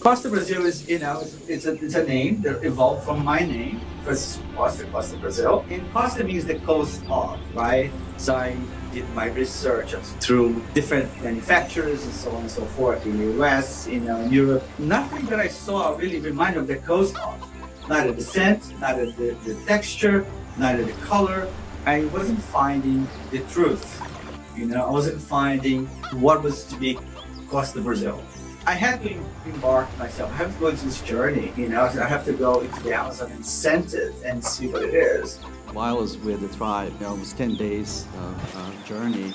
Costa Brazil is, it's a name that evolved from my name, Francisco Costa, Costa Brazil. And Costa means the coast of, right? So I did my research through different manufacturers and so on and so forth in the US, in Europe. Nothing that I saw really reminded of the coast of. Neither the scent, neither the texture, neither the color. I wasn't finding the truth. I wasn't finding what was to be Costa Brazil. I had to embark myself. I have to go into this journey. I have to go into the Amazon and scent it and see what it is. While I was with the tribe, it was 10 days journey.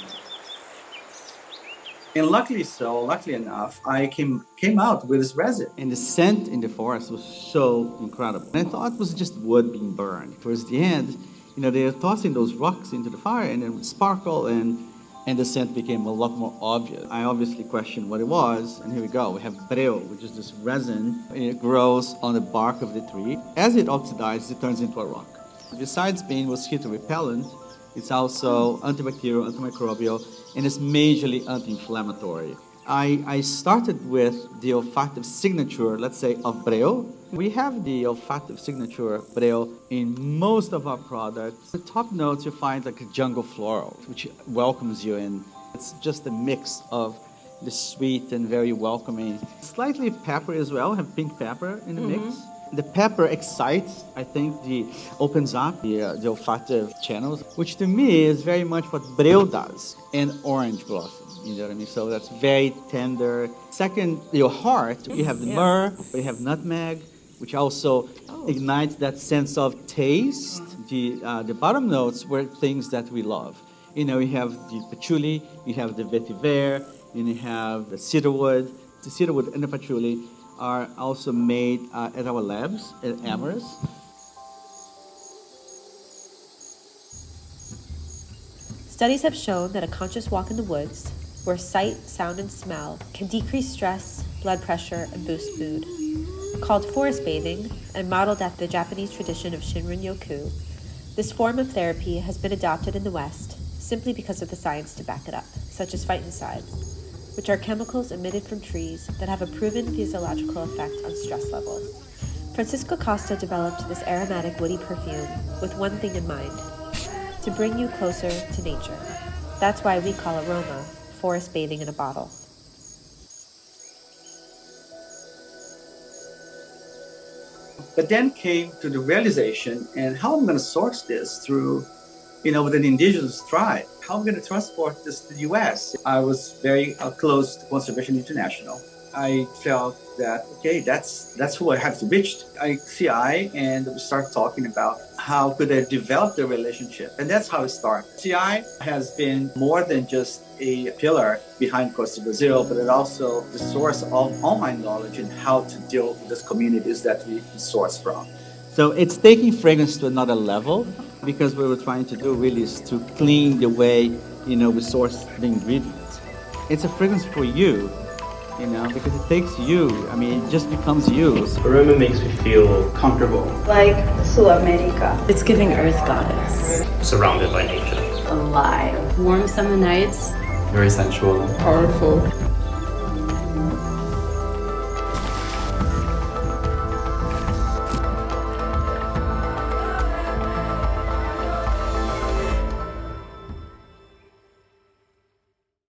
And luckily enough, I came out with this resin. And the scent in the forest was so incredible. And I thought it was just wood being burned. Towards the end, they were tossing those rocks into the fire and it would sparkle and the scent became a lot more obvious. I obviously questioned what it was, and here we go. We have breu, which is this resin. It grows on the bark of the tree. As it oxidizes, it turns into a rock. Besides being mosquito repellent, it's also antibacterial, antimicrobial, and it's majorly anti-inflammatory. I started with the olfactive signature, let's say, of breu. We have the olfactive signature breu in most of our products. The top notes you find like a jungle floral, which welcomes you in. It's just a mix of the sweet and very welcoming. Slightly peppery as well, have pink pepper in the mix. The pepper excites, I think, opens up the olfactive channels, which to me is very much what breu does, and orange blossom. You know what I mean? So that's very tender. Second, your heart, you have the myrrh, you have nutmeg, which also ignites that sense of taste. The bottom notes were things that we love. You have the patchouli, you have the vetiver, and you have the cedarwood. The cedarwood and the patchouli are also made at our labs at Amherst. Studies have shown that a conscious walk in the woods, where sight, sound, and smell can decrease stress, blood pressure, and boost mood. Called forest bathing and modeled after the Japanese tradition of Shinrin-yoku, this form of therapy has been adopted in the West simply because of the science to back it up, such as phytoncides, which are chemicals emitted from trees that have a proven physiological effect on stress levels. Francisco Costa developed this aromatic woody perfume with one thing in mind: to bring you closer to nature. That's why we call Aroma forest bathing in a bottle. But then came to the realization, and how I'm going to source this through, with an indigenous tribe. How I'm going to transport this to the U.S. I was very close to Conservation International. I felt that, okay, that's who I have to reach. CI, and we start talking about how could I develop the relationship. And that's how it started. CI has been more than just a pillar behind Costa Brazil, but it also the source of all my knowledge in how to deal with these communities that we source from. So it's taking fragrance to another level, because what we're trying to do really is to clean the way, we source the ingredients. It's a fragrance for you, because it takes you, it just becomes you. Aroma makes me feel comfortable. Like Sud-America. It's giving earth goddess. Surrounded by nature. Alive. Warm summer nights. Very sensual. Powerful.